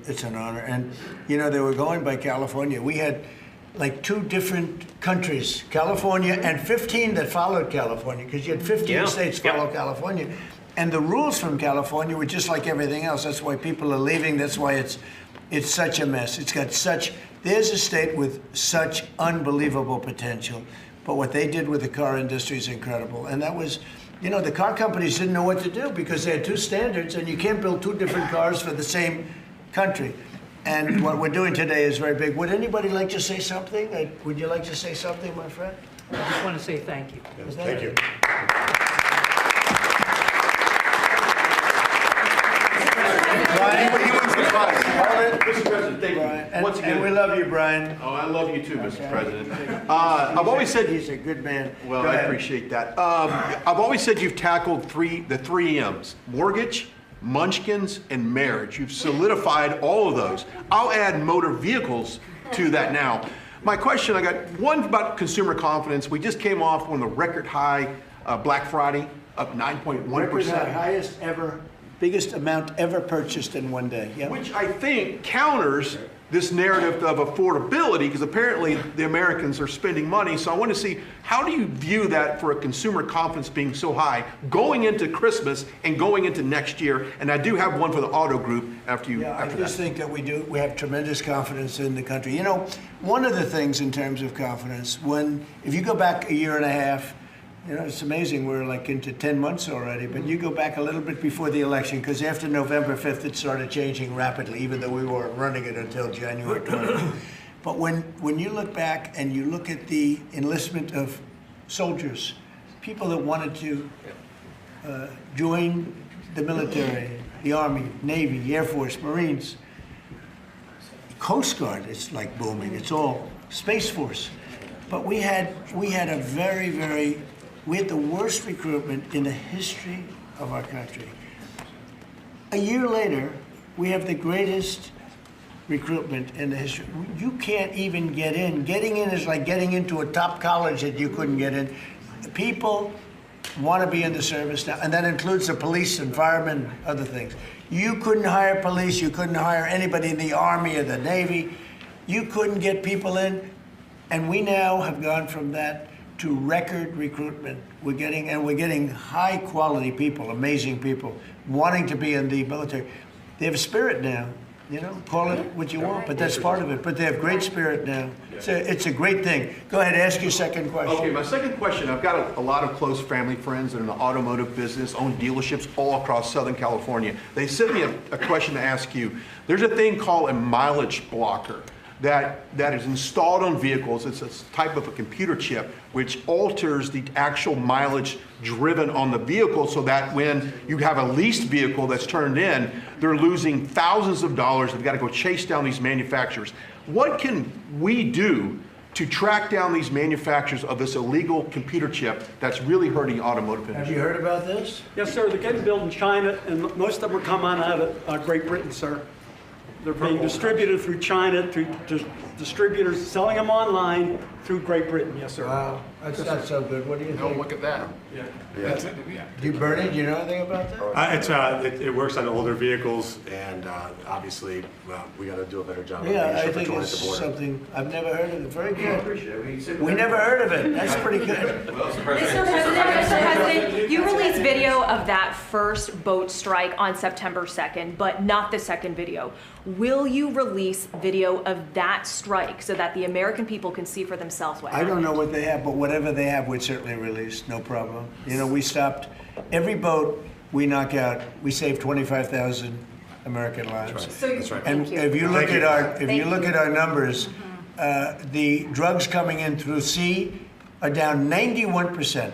it's an honor. And, you know, they were going by California. We had like 2 different countries, California and 15 that followed California, because you had 15 states follow California. And the rules from California were just like everything else. That's why people are leaving. That's why it's such a mess. It's got there's a state with such unbelievable potential. But what they did with the car industry is incredible. And that was, you know, the car companies didn't know what to do because they had 2 standards, and you can't build 2 different cars for the same country. And what we're doing today is very big. Would anybody like to say something? Would you like to say something, my friend? I just want to say thank you. Yes, thank you. Brian, Mr. President, President, thank Brian. you. Once again, And we love you, Brian. Oh, I love you too, Mr. Okay. President. I've always said He's a good man. Well, Go I ahead. appreciate that. I've always said you've tackled the three M's: mortgage, munchkins, and marriage. You've solidified all of those. I'll add motor vehicles to that now. My question, I got one about consumer confidence. We just came off one of the record high Black Friday, up 9.1%. Record high, highest ever, biggest amount ever purchased in one day. Yep. Which I think counters this narrative of affordability, because apparently the Americans are spending money. So I want to see, how do you view that for a consumer confidence being so high going into Christmas and going into next year? And I do have one for the auto group after you. Yeah, I after just that. think that we have tremendous confidence in the country. You know, one of the things in terms of confidence, if you go back a year and a half, you know, it's amazing, we're like into 10 months already, but you go back a little bit before the election, because after November 5th, it started changing rapidly, even though we weren't running it until January 20th. But when you look back and you look at the enlistment of soldiers, people that wanted to join the military, the Army, Navy, Air Force, Marines, Coast Guard, it's like booming, it's all Space Force. But we had the worst recruitment in the history of our country. A year later, we have the greatest recruitment in the history. You can't even get in. Getting in is like getting into a top college that you couldn't get in. People want to be in the service now, and that includes the police and firemen, other things. You couldn't hire police, you couldn't hire anybody in the Army or the Navy. You couldn't get people in, and we now have gone from that to record recruitment. We're getting high quality people, amazing people, wanting to be in the military. They have a spirit now, you know, call it what you want, but that's part of it. But they have great spirit now. It's a great thing. Go ahead, ask your second question. Okay, my second question, I've got a lot of close family friends that are in the automotive business, own dealerships all across Southern California. They sent me a question to ask you. There's a thing called a mileage blocker that is installed on vehicles. It's a type of a computer chip which alters the actual mileage driven on the vehicle, so that when you have a leased vehicle that's turned in, they're losing thousands of dollars. They've got to go chase down these manufacturers. What can we do to track down these manufacturers of this illegal computer chip that's really hurting automotive industry? Have you heard about this? Yes, sir. They're getting built in China, and most of them are coming out of Great Britain, sir. They're being distributed through China, through distributors selling them online through Great Britain. Yes, sir. Wow, that's not so good. What do you think? Look at that. Yeah. Do you, Bernie, do you know anything about that? It works on older vehicles, and obviously, we got to do a better job. Yeah, of making I sure think controlling it's at the border. something, I've never heard of it. Very good. We never heard of it. That's pretty good. Mr. President, you released video of that first boat strike on September 2nd, but not the second video. Will you release video of that strike so that the American people can see for themselves what I happened? don't know what they have, but whatever they have, we'd certainly release, no problem. You know, we stopped, every boat we knock out, we save 25,000 American lives. That's right. And if you look at our numbers, the drugs coming in through sea are down 91%.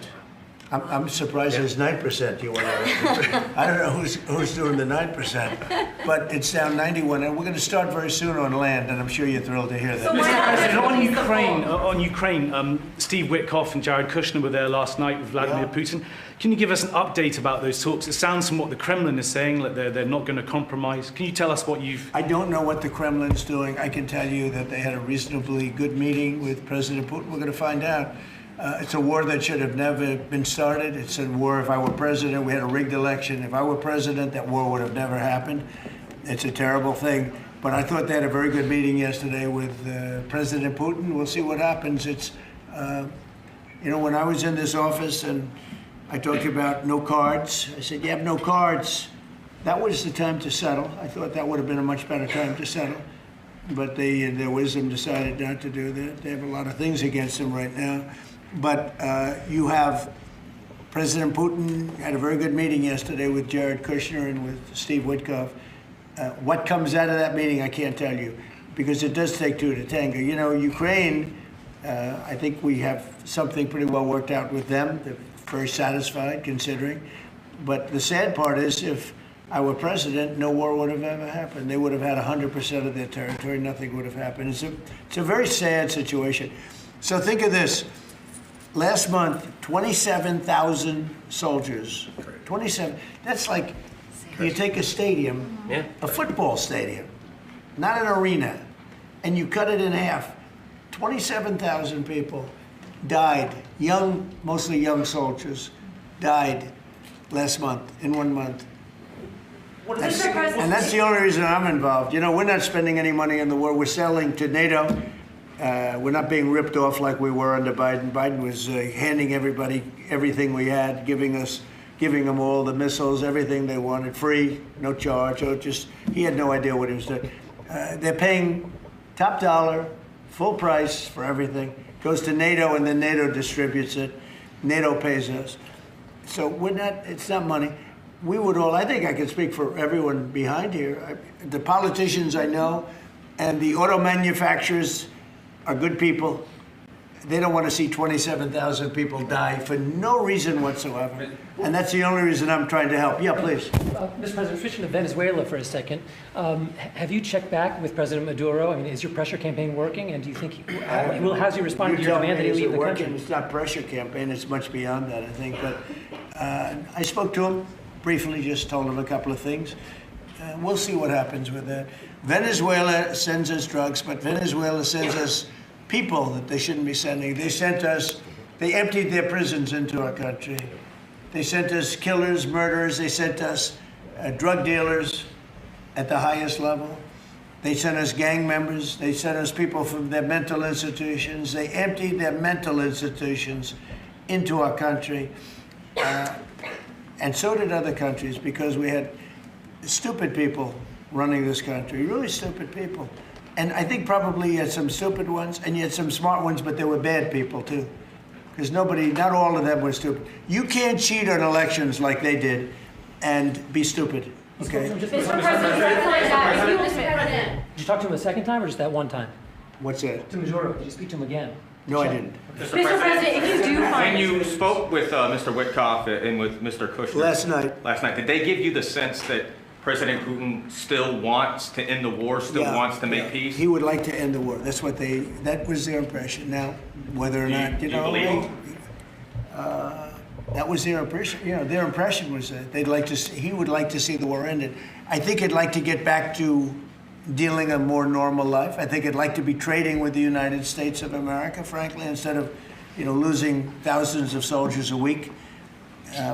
I'm surprised there's 9%. You want to? I don't know who's doing the 9%, but it's down 91, and we're going to start very soon on land, and I'm sure you're thrilled to hear that. Mr. President, on Ukraine, Steve Witkoff and Jared Kushner were there last night with Vladimir Putin. Can you give us an update about those talks? It sounds from what the Kremlin is saying that they're not going to compromise. Can you tell us what you've... I don't know what the Kremlin's doing. I can tell you that they had a reasonably good meeting with President Putin. We're going to find out. It's a war that should have never been started. It's a war, if I were president, we had a rigged election. If I were president, that war would have never happened. It's a terrible thing. But I thought they had a very good meeting yesterday with President Putin. We'll see what happens. It's, you know, when I was in this office and I talked about no cards, I said, you have no cards. That was the time to settle. I thought that would have been a much better time to settle. But they, in their wisdom, decided not to do that. They have a lot of things against them right now. But you have President Putin had a very good meeting yesterday with Jared Kushner and with Steve Witkoff. What comes out of that meeting, I can't tell you, because it does take two to tango. You know, Ukraine, I think we have something pretty well worked out with them. They're very satisfied, considering. But the sad part is, if our president, no war would have ever happened. They would have had 100% of their territory. Nothing would have happened. It's a very sad situation. So think of this. Last month, 27,000 soldiers. 27. That's like you take a stadium, a football stadium, not an arena, and you cut it in half. 27,000 people died, mostly young soldiers, died last month, in 1 month. And that's the only reason I'm involved. You know, we're not spending any money in the war. We're selling to NATO. We're not being ripped off like we were under Biden. Biden was handing everybody everything we had, giving them all the missiles, everything they wanted, free, no charge. He had no idea what he was doing. They're paying top dollar, full price for everything. Goes to NATO, and then NATO distributes it. NATO pays us. So it's not money. We would all, I think I can speak for everyone behind here. The politicians I know and the auto manufacturers are good people. They don't want to see 27,000 people die for no reason whatsoever. And that's the only reason I'm trying to help. Yeah, please. Mr. President, switching to Venezuela for a second. Have you checked back with President Maduro? I mean, is your pressure campaign working? And do you think, how's he responding to your demand that he leave the country? It's not pressure campaign. It's much beyond that, I think. But I spoke to him briefly, just told him a couple of things. We'll see what happens with that. Venezuela sends us drugs, but Venezuela sends us people that they shouldn't be sending. They emptied their prisons into our country. They sent us killers, murderers. They sent us drug dealers at the highest level. They sent us gang members. They sent us people from their mental institutions. They emptied their mental institutions into our country. And so did other countries, because we had stupid people running this country, really stupid people. And I think probably you had some stupid ones and you had some smart ones, but they were bad people too. Because not all of them were stupid. You can't cheat on elections like they did and be stupid, okay? Did you talk to him a second time or just that one time? What's that? To Maduro. Did you speak to him again? No, I didn't. Mr. President, if you do find... When you spoke with Mr. Witkoff and with Mr. Kushner... Last night, did they give you the sense that President Putin still wants to end the war, wants to make peace? He would like to end the war. That was their impression. Now, whether or not, do you believe him? That was their impression. You know, their impression was that he would like to see the war ended. I think he'd like to get back to dealing a more normal life. I think he'd like to be trading with the United States of America, frankly, instead of, losing thousands of soldiers a week.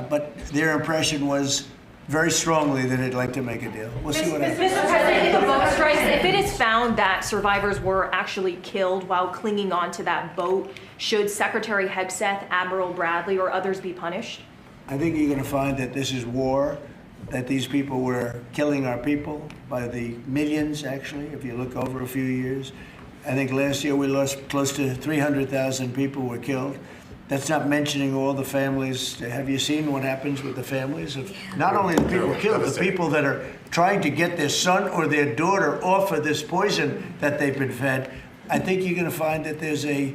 But their impression was very strongly that they'd like to make a deal. We'll see what happens. Mr. President, the boat strikes, if it is found that survivors were actually killed while clinging onto that boat, should Secretary Hegseth, Admiral Bradley, or others be punished? I think you're going to find that this is war, that these people were killing our people by the millions, actually, if you look over a few years. I think last year we lost close to 300,000 people were killed. That's not mentioning all the families. Have you seen what happens with the families of not only the people killed, the people that are trying to get their son or their daughter off of this poison that they've been fed? I think you're going to find that there's a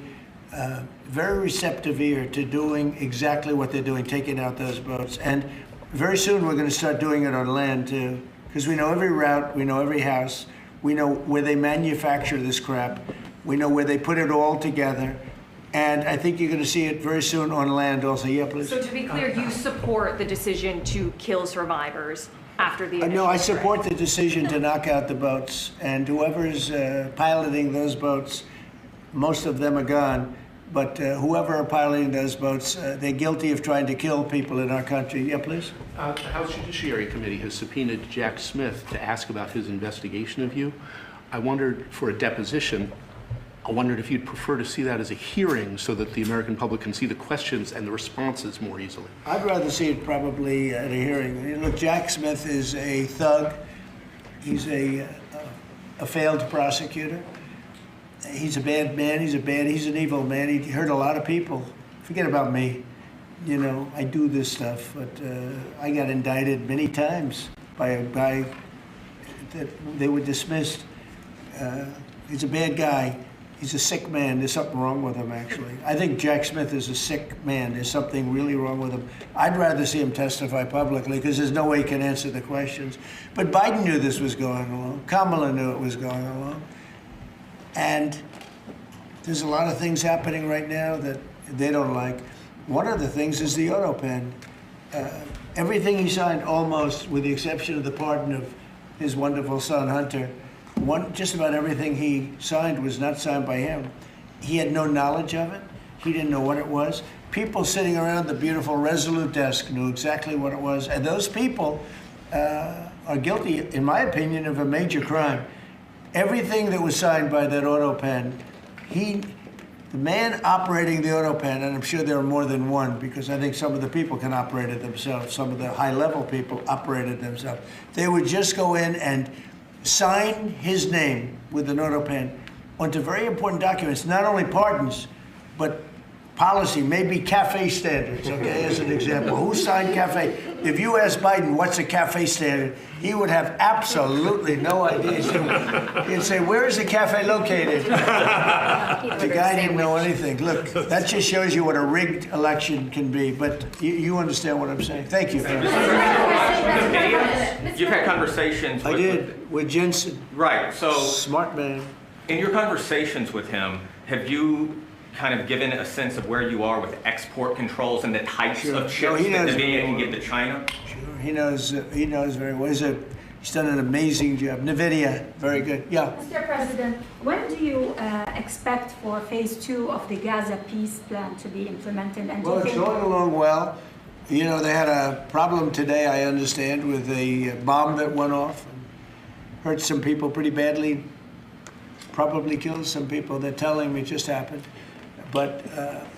very receptive ear to doing exactly what they're doing, taking out those boats. And very soon we're going to start doing it on land too, because we know every route, we know every house, we know where they manufacture this crap, we know where they put it all together. And I think you're going to see it very soon on land also. Yeah, please. So to be clear, you support the decision to kill survivors after the initial No, I support the decision to knock out the boats. And whoever's piloting those boats, most of them are gone. But whoever are piloting those boats, they're guilty of trying to kill people in our country. Yeah, please. The House Judiciary Committee has subpoenaed Jack Smith to ask about his investigation of you. I wondered, for a deposition, I wondered if you'd prefer to see that as a hearing so that the American public can see the questions and the responses more easily. I'd rather see it probably at a hearing. Look, Jack Smith is a thug. He's a failed prosecutor. He's a bad man. He's an evil man. He hurt a lot of people. Forget about me. I do this stuff, but I got indicted many times by a guy that they were dismissed. He's a bad guy. He's a sick man. There's something wrong with him, actually. I think Jack Smith is a sick man. There's something really wrong with him. I'd rather see him testify publicly because there's no way he can answer the questions. But Biden knew this was going along. Kamala knew it was going along. And there's a lot of things happening right now that they don't like. One of the things is the auto pen. Everything he signed, almost, with the exception of the pardon of his wonderful son, Hunter, just about everything he signed was not signed by him. He had no knowledge of it. He didn't know what it was. People sitting around the beautiful Resolute desk knew exactly what it was. And those people are guilty, in my opinion, of a major crime. Everything that was signed by that auto pen, the man operating the auto pen, and I'm sure there are more than one because I think some of the people can operate it themselves, some of the high-level people operated themselves. They would just go in and sign his name with an auto pen onto very important documents, not only pardons, but policy, maybe cafe standards, okay, as an example. Who signed cafe? If you ask Biden, what's a cafe standard, he would have absolutely no idea. He'd say, where is the cafe located? The guy didn't know anything. Look, that just shows you what a rigged election can be, but you understand what I'm saying. Thank you. You've had conversations with Jensen. Right, so. Smart man. In your conversations with him, have you kind of given a sense of where you are with export controls and the types of chips that the VA can give to China? Sure, he knows very well. He's done an amazing job. NVIDIA, very good. Yeah. Mr. President, when do you expect for phase 2 of the Gaza peace plan to be implemented? And Well, it's going along well. You know, they had a problem today, I understand, with a bomb that went off and hurt some people pretty badly, probably killed some people. They're telling me it just happened. But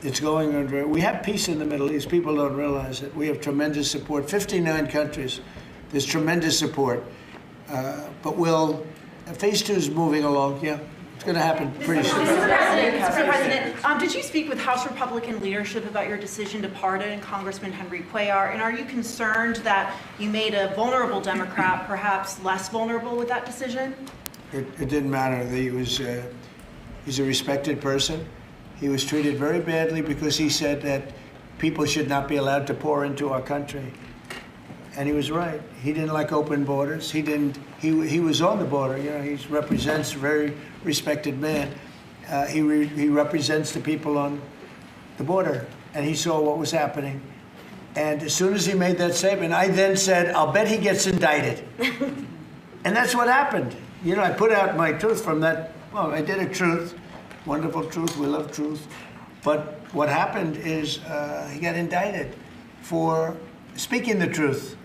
it's going on very. We have peace in the Middle East. People don't realize it. We have tremendous support. 59 countries. There's tremendous support. But phase 2 is moving along. Yeah, it's going to happen pretty soon. Mr. President, did you speak with House Republican leadership about your decision to pardon Congressman Henry Cuellar? And are you concerned that you made a vulnerable Democrat perhaps less vulnerable with that decision? It didn't matter. He's a respected person. He was treated very badly because he said that people should not be allowed to pour into our country. And he was right. He didn't like open borders. He was on the border. You know, he represents a very respected man. He represents the people on the border. And he saw what was happening. And as soon as he made that statement, I then said, I'll bet he gets indicted. And that's what happened. You know, I put out my truth from that. Well, I did a truth. Wonderful truth, we love truth. But what happened is he got indicted for speaking the truth.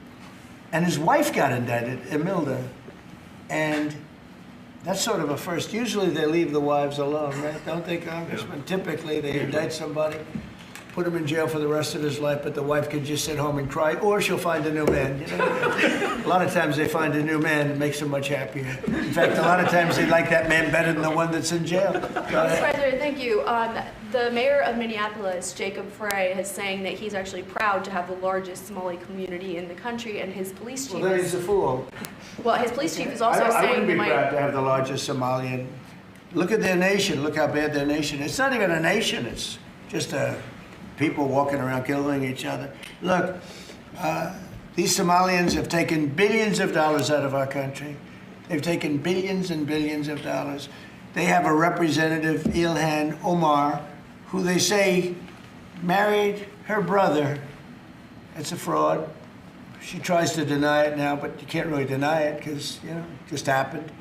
And his wife got indicted, Imelda. And that's sort of a first. Usually they leave the wives alone, right? Don't they, Congressman? Typically they indict somebody, put him in jail for the rest of his life, but the wife can just sit home and cry, or she'll find a new man. You know? A lot of times they find a new man, it makes them much happier. In fact, a lot of times they like that man better than the one that's in jail. Mr. President, thank you. The mayor of Minneapolis, Jacob Frey, is saying that he's actually proud to have the largest Somali community in the country, and his police chief. Well, then he's a fool. Well, his police chief is also saying I wouldn't be proud to have the largest Somalian. Look at their nation. Look how bad their nation is. It's not even a nation. It's just people walking around killing each other. Look, these Somalians have taken billions of dollars out of our country. They've taken billions and billions of dollars. They have a representative, Ilhan Omar, who they say married her brother. It's a fraud. She tries to deny it now, but you can't really deny it because, you know, it just happened.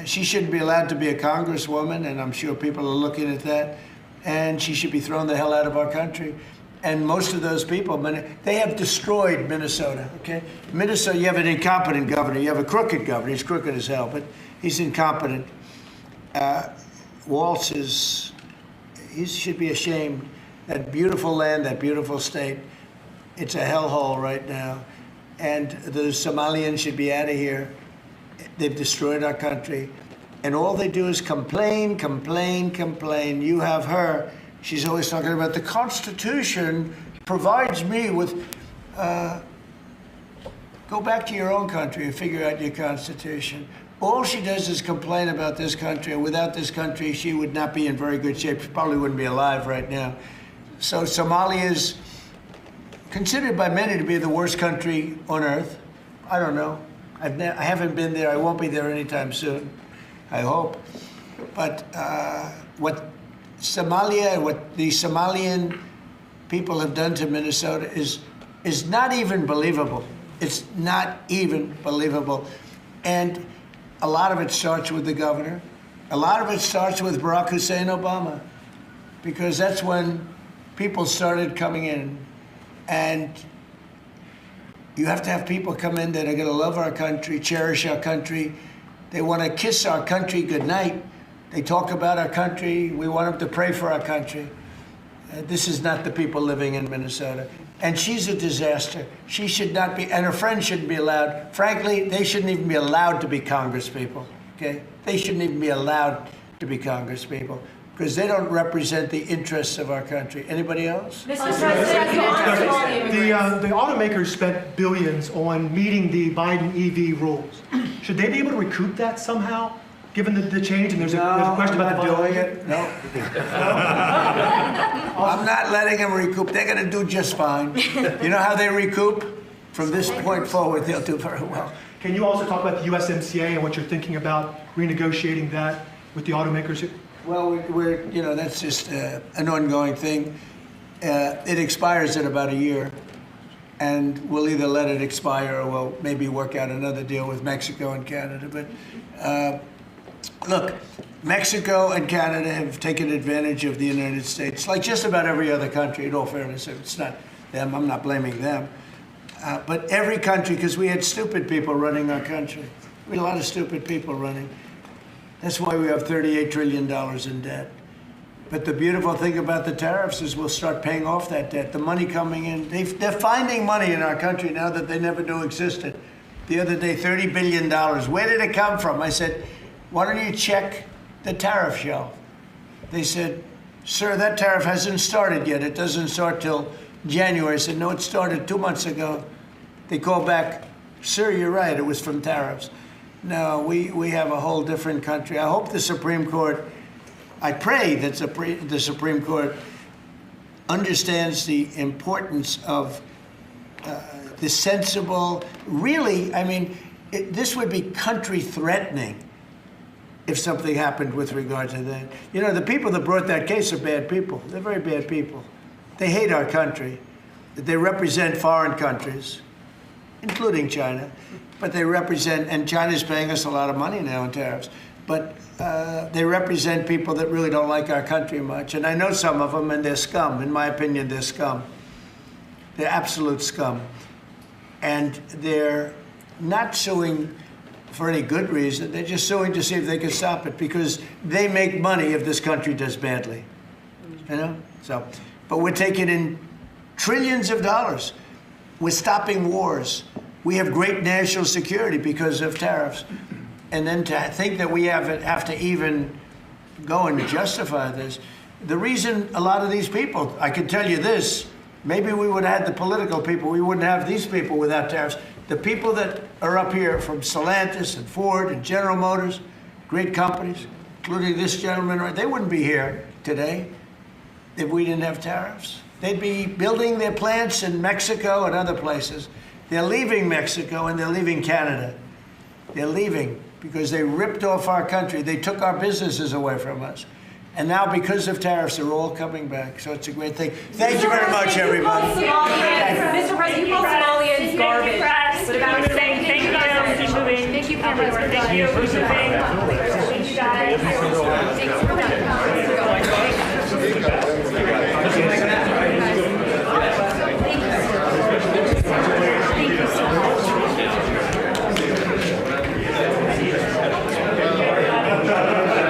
She shouldn't be allowed to be a congresswoman, and I'm sure people are looking at that. And she should be thrown the hell out of our country. And most of those people, they have destroyed Minnesota, okay? Minnesota, you have an incompetent governor. You have a crooked governor. He's crooked as hell, but he's incompetent. Walz he should be ashamed. That beautiful land, that beautiful state, it's a hellhole right now. And the Somalians should be out of here. They've destroyed our country. And all they do is complain, complain, complain. You have her. She's always talking about the Constitution provides me with, go back to your own country and figure out your Constitution. All she does is complain about this country, and without this country, she would not be in very good shape. She probably wouldn't be alive right now. So Somalia is considered by many to be the worst country on earth. I don't know. I haven't been there. I won't be there anytime soon, I hope. But what Somalia, what the Somalian people have done to Minnesota is not even believable. It's not even believable. And a lot of it starts with the governor. A lot of it starts with Barack Hussein Obama, because that's when people started coming in. And you have to have people come in that are going to love our country, cherish our country. They want to kiss our country goodnight. They talk about our country. We want them to pray for our country. This is not the people living in Minnesota. And she's a disaster. She should not be, and her friends shouldn't be allowed. Frankly, they shouldn't even be allowed to be congresspeople, okay? They shouldn't even be allowed to be congresspeople, because they don't represent the interests of our country. Anybody else? Mr. President, the automakers spent billions on meeting the Biden EV rules. Should they be able to recoup that somehow, given the change? And there's a question about the doing it. No. I'm not letting them recoup. They're going to do just fine. You know how they recoup? From this point forward, they'll do very well. Can you also talk about the USMCA and what you're thinking about renegotiating that with the automakers? Well, that's just an ongoing thing. It expires in about a year, and we'll either let it expire or we'll maybe work out another deal with Mexico and Canada. But look, Mexico and Canada have taken advantage of the United States, like just about every other country, in all fairness. It's not them, I'm not blaming them. But every country, because we had stupid people running our country. We had a lot of stupid people running. That's why we have $38 trillion in debt. But the beautiful thing about the tariffs is we'll start paying off that debt. The money coming in, they're finding money in our country now that they never knew existed. The other day, $30 billion. Where did it come from? I said, why don't you check the tariff shelf? They said, sir, that tariff hasn't started yet. It doesn't start till January. I said, no, it started 2 months ago. They called back, sir, you're right, it was from tariffs. No, we have a whole different country. I hope the Supreme Court, I pray that the Supreme Court understands the importance of the sensible, really, I mean, this would be country threatening if something happened with regard to that. You know, the people that brought that case are bad people. They're very bad people. They hate our country. They represent foreign countries, including China. But they represent, and China's paying us a lot of money now in tariffs, but they represent people that really don't like our country much. And I know some of them, and they're scum. In my opinion, they're scum. They're absolute scum. And they're not suing for any good reason. They're just suing to see if they can stop it, because they make money if this country does badly. You know? So, but we're taking in trillions of dollars. We're stopping wars. We have great national security because of tariffs. And then to think that we have to even go and justify this. The reason a lot of these people, I can tell you this, maybe we would have had the political people, we wouldn't have these people without tariffs. The people that are up here from Stellantis and Ford and General Motors, great companies, including this gentleman, right, they wouldn't be here today if we didn't have tariffs. They'd be building their plants in Mexico and other places. They're leaving Mexico and they're leaving Canada. They're leaving because they ripped off our country. They took our businesses away from us. And now, because of tariffs, they're all coming back. So it's a great thing. Thank you very much, everybody. Mr. President, you call Somalians garbage. What about saying thank you guys? Thank you, Pamela. Thank you. Thank you guys.